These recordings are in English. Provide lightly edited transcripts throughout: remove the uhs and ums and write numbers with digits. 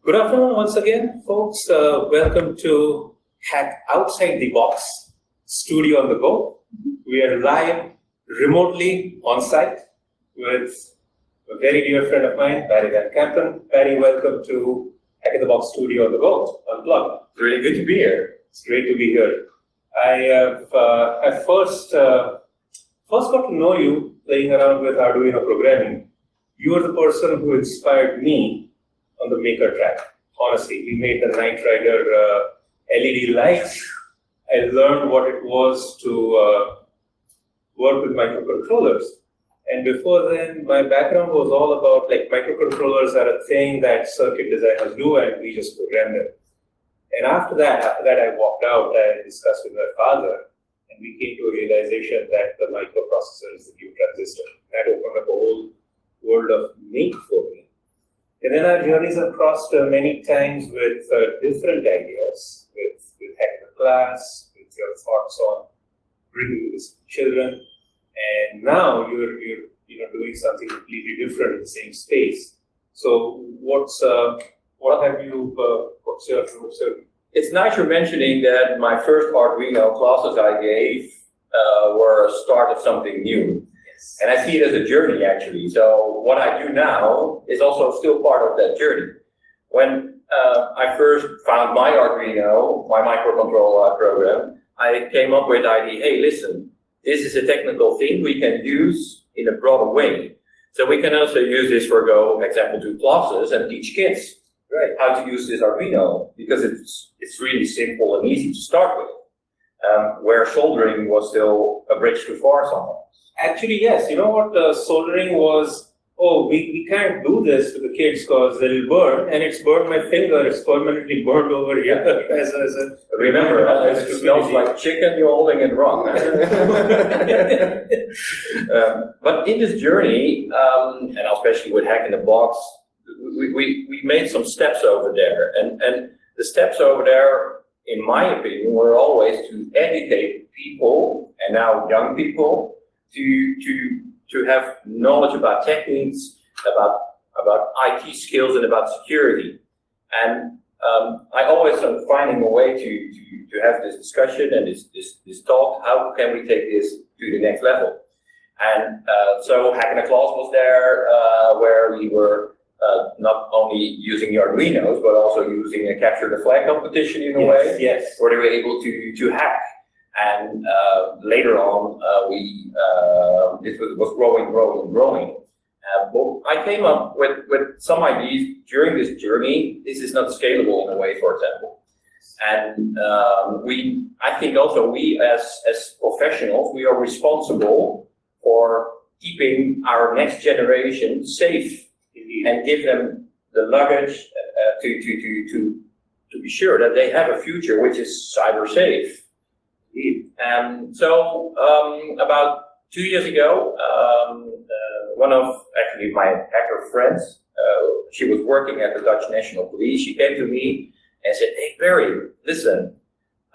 Good afternoon once again, folks. Welcome to Hack Outside the Box Studio on the Go. We are live remotely on site with a very dear friend of mine, Barry Van Kampen. Barry, welcome to Hack in the Box Studio on the Go, Unplugged. It's really good to be here. It's great to be here. I first got to know you playing around with Arduino programming. You were the person who inspired me on the Maker track. Honestly, we made the Night Rider LED lights. I learned what it was to work with microcontrollers. And before then, my background was all about like microcontrollers are a thing that circuit designers do, and we just program them. And after that, I walked out and discussed with my father, and we came to a realization that the microprocessor is the new transistor. That opened up a whole world of make for me. And then our journeys have crossed many times with different ideas, with Hack the Class, with your thoughts on bringing this to children. And now you're doing something completely different in the same space. So what's your It's nice you're mentioning that my first Arduino classes I gave were a start of something new. Yes. And I see it as a journey, actually. So what I do now is also still part of that journey. When I first found my Arduino, my microcontroller program, I came up with the idea, hey, listen, this is a technical thing we can use in a broader way. So we can also use this for example 2 classes and teach kids how to use this Arduino, because it's really simple and easy to start with. Where soldering was still a bridge too far somewhere. Actually, yes. You know what soldering was? Oh, we can't do this to the kids because they'll burn, and it's burned my finger. It's permanently burned over here. Remember, it smells like chicken. You're holding it wrong. But in this journey, and especially with Hack in the Box, we made some steps over there, and the steps over there, in my opinion, were always to educate people, and now young people, to have knowledge about techniques, about IT skills, and about security. And I always am finding a way to have this discussion and this talk. How can we take this to the next level? And so Hack in the Class was there, where we were not only using the Arduinos, but also using a capture the flag competition in a way. Yes. Where they were able to hack. And later on, this was growing. But I came up with some ideas during this journey. This is not scalable in a way, for example. And I think also we as professionals, we are responsible for keeping our next generation safe. Indeed. And give them the luggage to be sure that they have a future which is cyber safe. So about 2 years ago, one of actually my hacker friends, she was working at the Dutch National Police. She came to me and said, "Hey Barry, listen,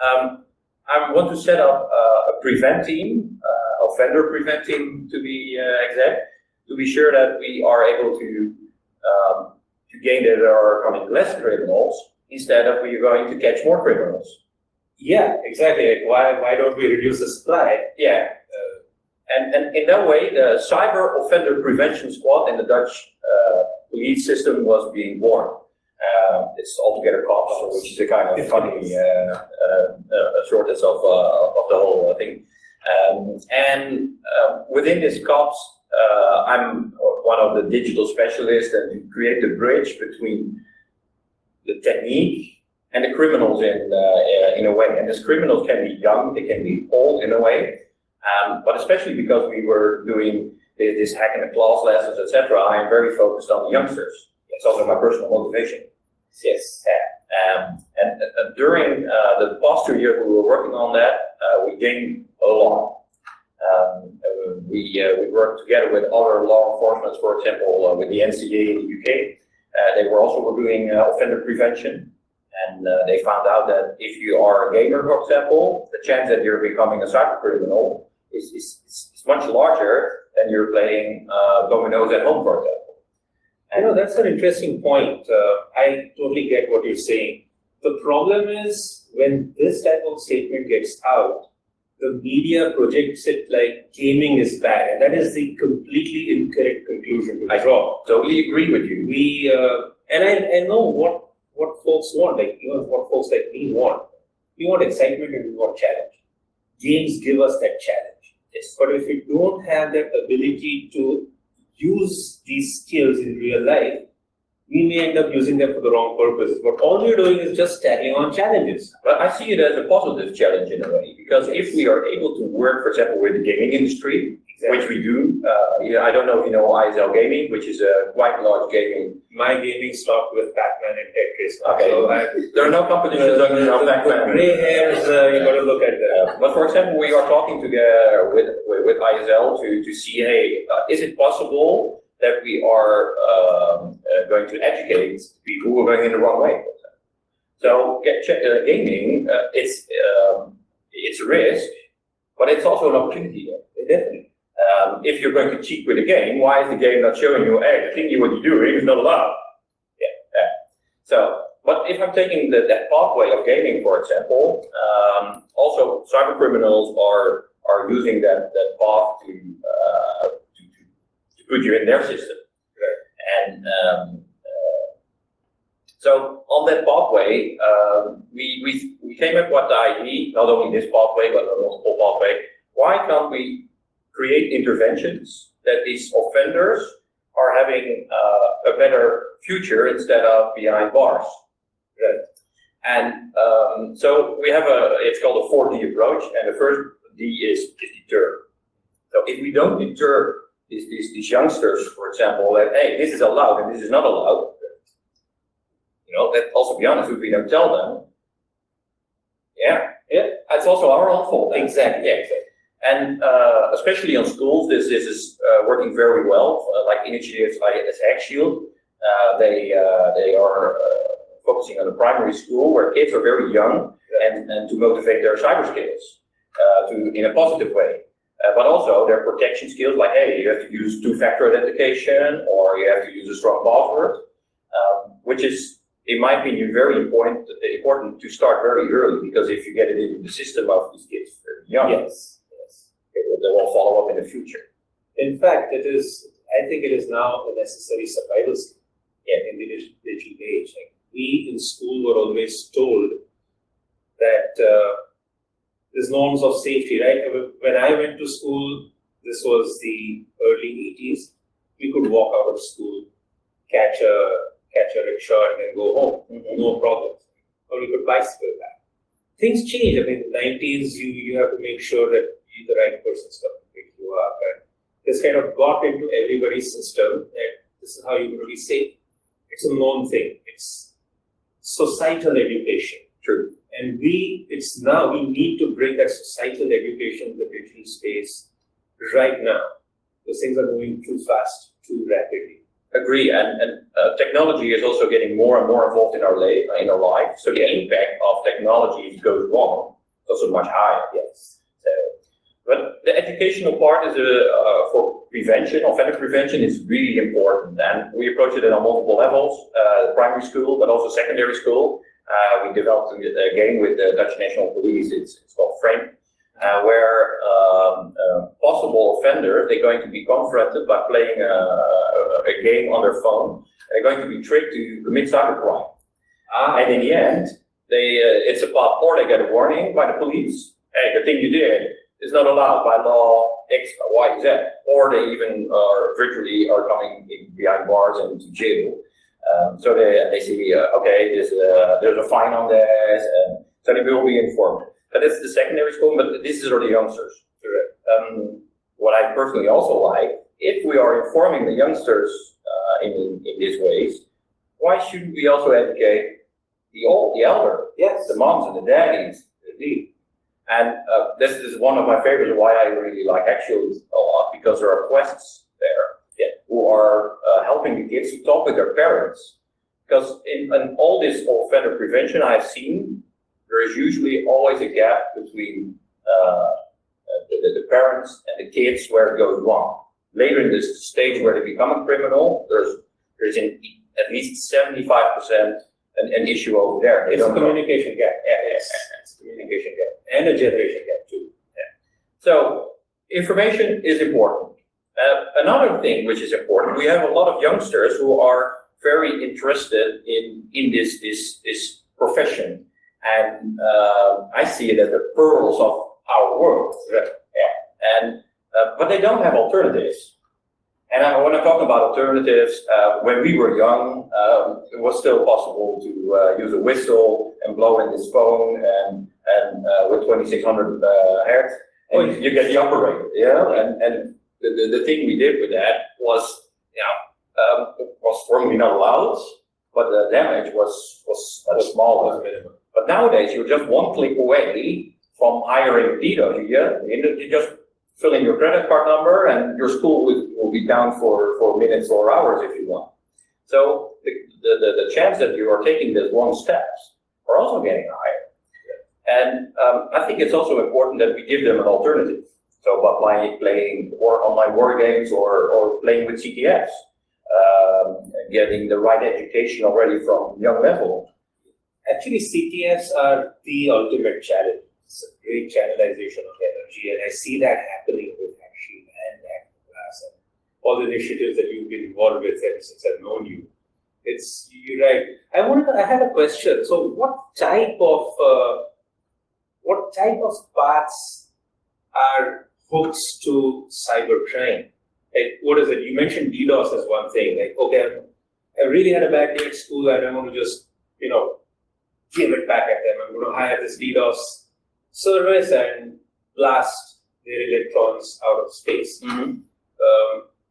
I want to set up a prevent team, offender prevent team to be exact, to be sure that we are able to gain that there are coming less criminals instead of we are going to catch more criminals." Yeah, exactly. Like why don't we reduce the supply? Yeah, and in that way, the Cyber Offender Prevention Squad in the Dutch police system was being born. It's altogether COPS, which is a kind of funny shortness of the whole thing. And within this COPS, I'm one of the digital specialists, and to create the bridge between the technique and the criminals in a way. And these criminals can be young, they can be old in a way, but especially because we were doing this Hack in the Class lessons, etc., I am very focused on the youngsters. It's also my personal motivation. Yes. And during the past 2 years we were working on that, we gained a lot. We worked together with other law enforcement, for example, with the NCA in the UK. They were also doing offender prevention. And they found out that if you are a gamer, for example, the chance that you're becoming a cyber criminal is much larger than you're playing dominoes at home, for example. I know that's an interesting point. I totally get what you're saying. The problem is when this type of statement gets out, the media projects it like gaming is bad, and that is the completely incorrect conclusion to draw. Totally agree with you. And I know what folks want, like what folks like me want. We want excitement and we want challenge. Games give us that challenge. Yes. But if you don't have that ability to use these skills in real life, we may end up using them for the wrong purposes. But all we're doing is just stacking on challenges. But I see it as a positive challenge in a way, because if we are able to work, for example, with the gaming industry, which we do, I don't know if you know ISL Gaming, which is a quite large gaming. My gaming stopped with Pac-Man and Tetris. Okay. So There are no competitions on the Pac-Man. gray hairs, you got to look at that. But for example, we are talking together with ISL to see, hey, is it possible that we are going to educate people who are going in the wrong way? So gaming, it's a risk, but it's also an opportunity. Definitely. If you're going to cheat with a game, why is the game not showing you, hey, the thing what you're doing is not allowed? Yeah. So, but if I'm taking that pathway of gaming, for example, also cyber criminals are using that path to put you in their system. Right. And so on that pathway, we came up with the idea, not only this pathway, but a multiple pathway. Why can't we create interventions that these offenders are having a better future instead of behind bars? Right. And so we have it's called a 4D approach, and the first D is deter. So if we don't deter these youngsters, for example, that, hey, this is allowed and this is not allowed, let's also be honest, if we don't tell them, it's also our own fault. Exactly. Yeah, exactly. And especially on schools, this is working very well. Like initiatives like Hack Shield, they are focusing on the primary school where kids are very young and to motivate their cyber skills in a positive way. But also their protection skills, like, hey, you have to use two-factor authentication or you have to use a strong password, which is, in my opinion, very important to start very early, because if you get it into the system of these kids very young, they will follow up in the future. In fact, I think it is now a necessary survival skill in the digital age. Like, we in school were always told that there's norms of safety, right? When I went to school, this was the early 80s, we could walk out of school, catch a rickshaw and then go home, no problem. Or we could bicycle back. Things change. I mean, in the 90s, you have to make sure that the right person's coming to pick you up. And this kind of got into everybody's system that this is how you're going to be safe. It's a known thing. It's societal education. True. And we need to bring that societal education to the digital space right now. Because things are moving too fast, too rapidly. Agree, and technology is also getting more and more involved in our life. So the impact of technology, if it goes wrong, is also much higher. Yes. So, but the educational part is for prevention, offender prevention, is really important, and we approach it on multiple levels: primary school, but also secondary school. We developed a game with the Dutch National Police. It's called Frame, where possible offenders, they're going to be confronted by playing a game on their phone. They're going to be tricked to commit cybercrime. And in the end, it's a path, or they get a warning by the police. Hey, the thing you did is not allowed by law X, Y, Z. Or they even virtually are coming behind bars and to jail. So they see, okay, there's a fine on this, and so they will be informed. But it's the secondary school, but this is for the youngsters. What I personally also like, if we are informing the youngsters in these ways, why shouldn't we also educate the elder, the moms and the daddies, and this is one of my favorites, why I really like Actually a lot, because there are quests there who are helping the kids to talk with their parents. Because in all this offender prevention I've seen, there is usually always a gap between the parents and the kids where it goes wrong. Later in this stage where they become a criminal, there's there's at least 75% an issue over there. They It's a don't know. communication gap. Yes, it's a communication gap and a generation gap too. So information is important. Another thing which is important, we have a lot of youngsters who are very interested in this profession, and I see it as the pearls of our world. And but they don't have alternatives. And when I talk about alternatives, when we were young, it was still possible to use a whistle and blow in this phone, and with 2600 hertz, and you get the operator. And the thing we did with that was, was formally not allowed, but the damage was small. But nowadays, you're just one click away from hiring DDoS. You just fill in your credit card number, and your school will be down for minutes or hours if you want. So the chance that you are taking these wrong steps are also getting higher. And I think it's also important that we give them an alternative. So by playing online war games or playing with CTFs, getting the right education already from young level. Actually, CTFs are the ultimate challenge. It's a great channelization of energy, and I see that happening with Hacksheen and Hackclass and all the initiatives that you've been involved with ever since I've known you. You're right. I had a question. So, what type of paths are hooks to cybercrime? Like, what is it? You mentioned DDoS as one thing. Like, okay, I really had a bad day at school, and I want to just, give it back at them. I'm going to hire this DDoS service and blast their electrons out of space. Mm-hmm.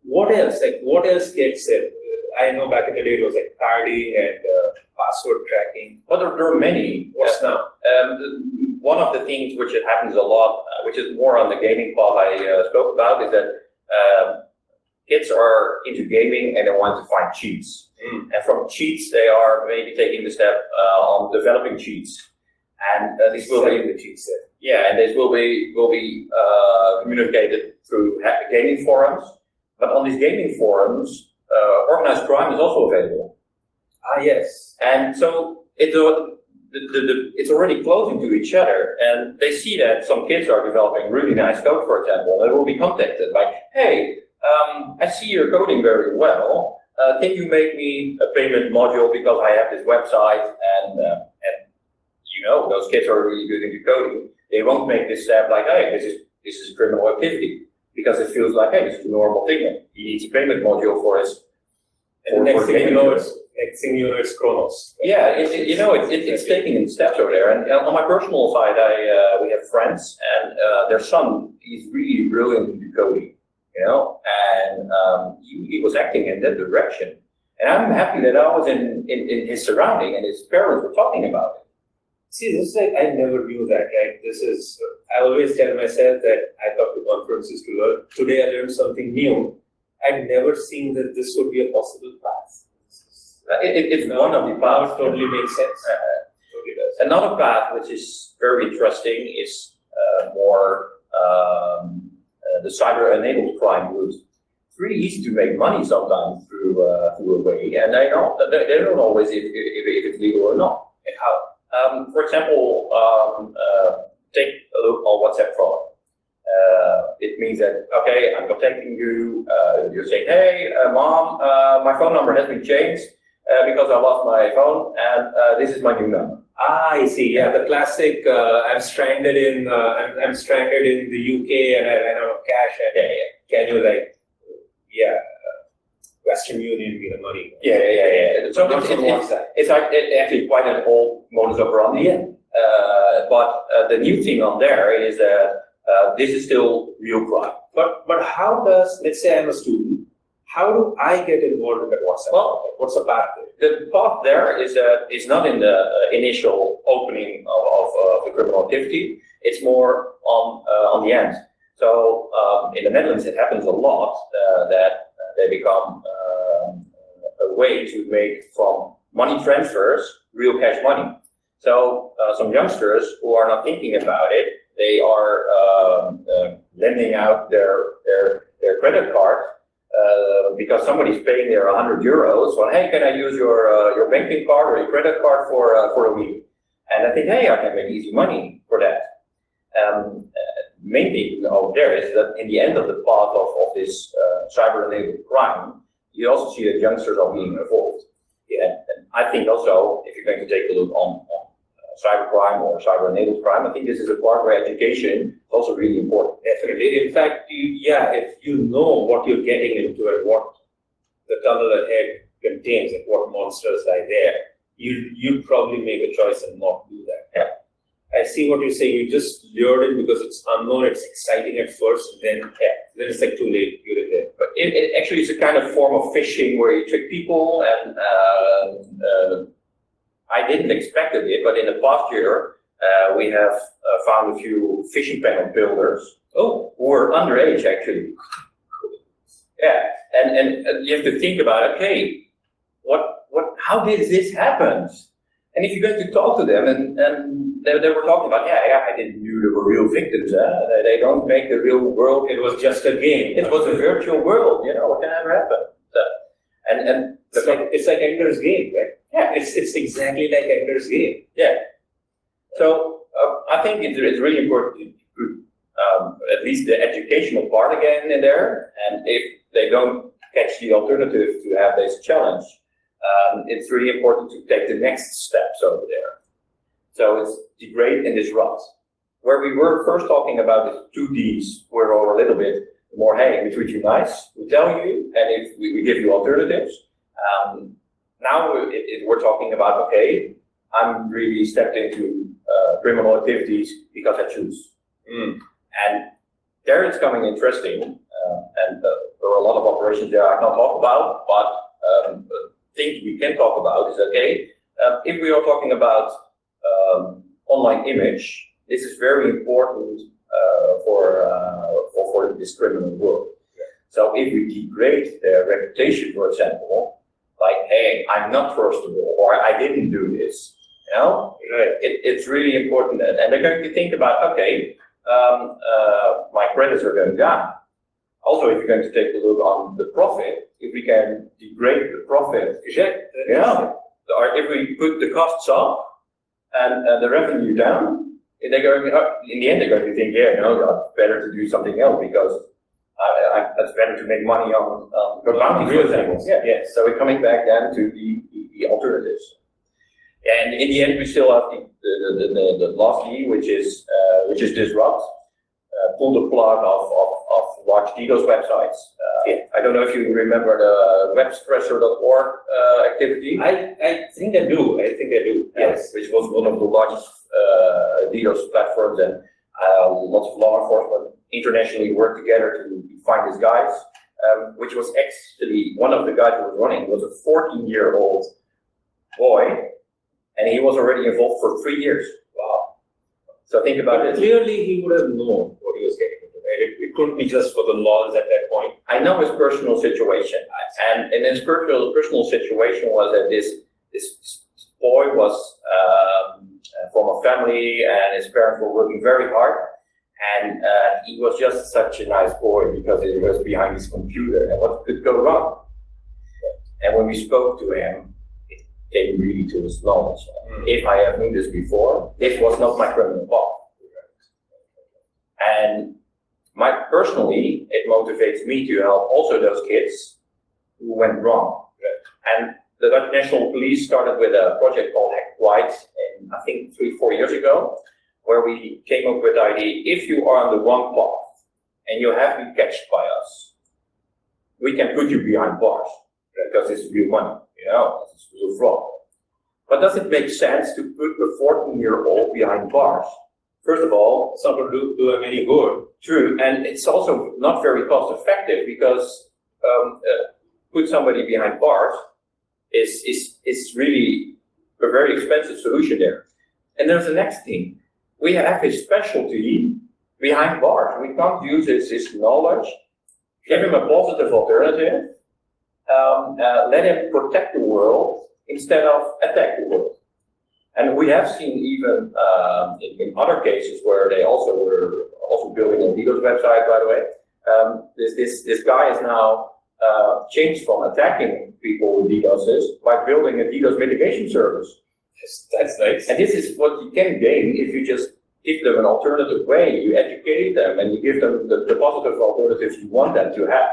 What else? Like, what else gets it? I know back in the day it was like carding and password tracking. But there are many. What's now? One of the things which it happens a lot, which is more on the gaming path I spoke about, is that kids are into gaming and they want to find cheats. And from cheats, they are maybe taking the step on developing cheats. And this will be the cheat set. Yeah, and this will be communicated through gaming forums. But on these gaming forums, organized crime is also available. Ah, yes. And so it's already close into each other, and they see that some kids are developing really nice code, for example. They will be contacted like, hey, I see you're coding very well. Can you make me a payment module because I have this website? And those kids are really good into coding. They won't make this step like, hey, this is criminal activity, because it feels like, hey, this is a normal thing. He needs a payment module for his. And the next thing you know, it's Kronos. Yeah, it's taking in steps over there. And on my personal side, we have friends, and their son is really brilliant in coding, and he was acting in that direction. And I'm happy that I was in his surrounding, and his parents were talking about it. See, this is like, I never knew that, right? I always tell myself that I come to conferences to learn. Today I learned something new. I'd never seen that this would be a possible path. It's one of the paths. Totally makes sense. Totally does. Another path which is very interesting is more the cyber-enabled crime route. It's really easy to make money sometimes through a way, and they don't always if it's legal or not. And how? For example, take a look on WhatsApp fraud. It means that, okay, I'm contacting you, you're saying, hey, mom, my phone number has been changed because I lost my phone, and this is my new number. Ah, I see. Yeah, the classic. I'm stranded in the UK and I ran out of cash. And can you Western Union me the money? Yeah. So it's actually quite an old modus operandi. Yeah. But the new thing on there is that this is still real crime. But how does, let's say I'm a student, how do I get involved in that WhatsApp? Well, what's the path there? The path there is not in the initial opening of the criminal activity. It's more on the end. So in the Netherlands, it happens a lot that they become a way to make from money transfers real cash money. So some youngsters who are not thinking about it, they are lending out their credit card because somebody's paying there 100 euros. Well, hey, can I use your banking card or your credit card for a week? And I think, hey, I can make easy money for that. Main thing over there is that in the end of the path of this cyber-enabled crime, you also see that youngsters are being involved. Yeah, and I think also, if you're going to take a look on cybercrime or cyber-enabled crime, I think this is a part where education is also really important. Definitely. In fact, if you know what you're getting into and what the tunnel ahead contains and what monsters are there, you'd probably make a choice and not do that. Yeah. I see what you're saying. You just lured in because it's unknown, it's exciting at first, and then it's like too late. You're in there. But it actually is a kind of form of phishing where you trick people, and I didn't expect it, but in the past year, we have found a few phishing panel builders who were underage actually. Yeah, and you have to think about, okay, how did this happen? And if you're going to talk to them, and they were talking about, I didn't know they were real victims. They don't make the real world. It was just a game. It was a virtual world. What can ever happen? So, and it's like Ender's Game, right? Yeah, it's exactly like Ender's Game. Yeah. So I think it's really important to put at least the educational part again in there. And if they don't catch the alternative to have this challenge, it's really important to take the next steps over there. So it's degrade and disrupt. Where we were first talking about the 2 Ds, we're over a little bit more, hey, we treat you nice, we tell you, and if we give you alternatives. Now we're talking about, okay, I'm really stepped into criminal activities because I choose. And there it's coming interesting, and there are a lot of operations there I can't talk about, but things we can talk about is, okay, if we are talking about online image, this is very important for this criminal world. So if we degrade their reputation, for example, like, hey, I'm not trustable, or I didn't do this, it's really important. And they're going to think about, okay, my credits are going down. Also, if you're going to take a look on the profit, if we can degrade the profit, or if we put the costs up and the revenue down, they're going in the end, they're going to think, it's better to do something else because that's better to make money on the bounty, for example. So we're coming back then to the alternatives. And in the end, we still have the last D, which is disrupt, pull the plug of large DDoS websites. I don't know if you remember the webspressor.org activity. I think I do. Yes, which was one of the largest DDoS platforms, and lots of law enforcement internationally worked together to find these guys. Which was actually one of the guys who was running was a 14-year-old boy, and he was already involved for 3 years. Wow! So think about it. Clearly, he would have known what he was getting into. Right? It couldn't be just for the laws at that point. I know his personal situation, and his personal situation was that this boy was from a family, and his parents were working very hard, and he was just such a nice boy because he was behind his computer, and what could go wrong? And when we spoke to him, it came really to his knowledge. If I have known this before, this was not my criminal path. And personally, it motivates me to help also those kids who went wrong. And the Dutch National Police started with a project called Hack White, I think 3-4 years ago, where we came up with the idea, if you are on the wrong path and you have been catched by us, we can put you behind bars because it's real money, it's real fraud. But does it make sense to put a 14-year-old behind bars? First of all, it's not going to do them any good. True, and it's also not very cost effective because put somebody behind bars is really a very expensive solution there. And there's the next thing. We have his specialty behind bars. We can't use his knowledge, give him a positive alternative, let him protect the world instead of attack the world. And we have seen even in other cases where they were also building a DDoS website, by the way. This guy is now change from attacking people with DDoSes by building a DDoS mitigation service. Yes, that's nice. And this is what you can gain if you just give them an alternative way, you educate them, and you give them the positive alternatives you want them to have.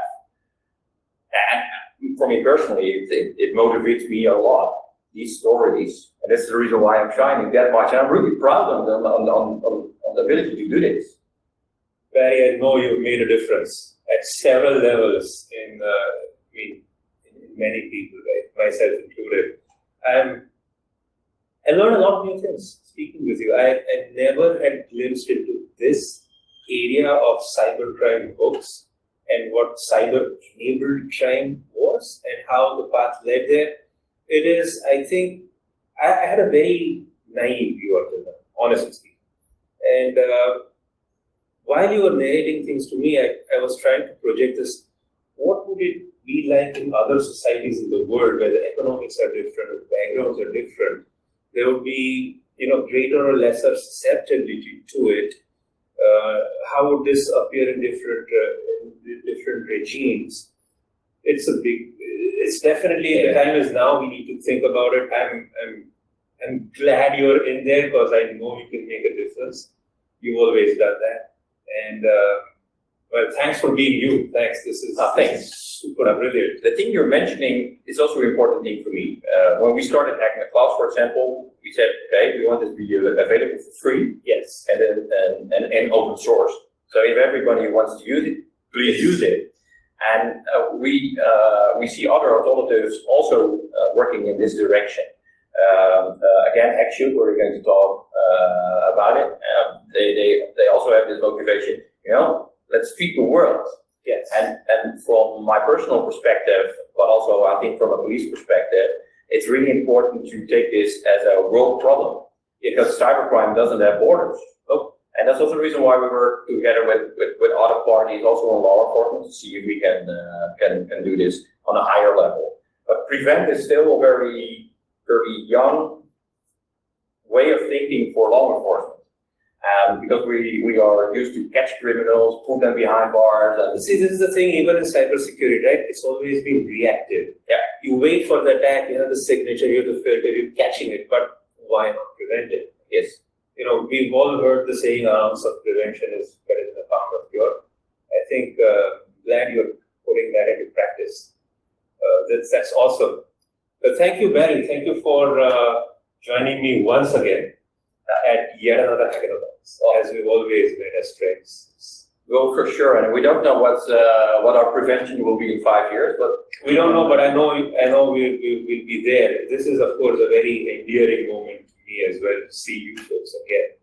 And for me personally, it motivates me a lot, these stories. And that's the reason why I'm shining that much. And I'm really proud of them on the ability to do this. Barry, I know you've made a difference at several levels in many people, right? Myself included. I learned a lot of new things speaking with you. I never had glimpsed into this area of cybercrime books and what cyber-enabled crime was and how the path led there. It is, I think, I had a very naive view of it, honestly speaking. And while you were narrating things to me, I was trying to project this. What would it be like in other societies in the world where the economics are different, the backgrounds are different? There would be, greater or lesser susceptibility to it. How would this appear in different regimes? It's definitely, the time is now, we need to think about it. I'm glad you're in there because I know you can make a difference. You've always done that. And well, thanks for being you. Thanks. This is super brilliant. The thing you're mentioning is also an important thing for me. When we started Hacking the Cloud, for example, we said, okay, we want this to be available for free. Yes. And open source. So if everybody wants to use it, please use it. And we see other alternatives also working in this direction. Again, Hackshoot, we're going to talk about it. They also have this motivation, let's feed the world. Yes. And from my personal perspective, but also I think from a police perspective, it's really important to take this as a world problem because cybercrime doesn't have borders. And that's also the reason why we work together with other parties, also on law enforcement, to see if we can do this on a higher level. But prevent is still a very, very young way of thinking for law enforcement. Because we are used to catch criminals, put them behind bars. And see, this is the thing, even in cybersecurity, right? It's always been reactive. Yeah. You wait for the attack, you have the signature, you have the filter, you're catching it, but why not prevent it? Yes. We've all heard the saying, an ounce of prevention is better than a pound of cure. I think, glad you're putting that into practice. That's awesome. But thank you, Barry. Thank you for joining me once again at yet another Hacking, as we've always made as friends. Well, for sure, and we don't know what our prevention will be in 5 years, but we don't know. But I know we'll be there. This is, of course, a very endearing moment to me as well to see you folks again.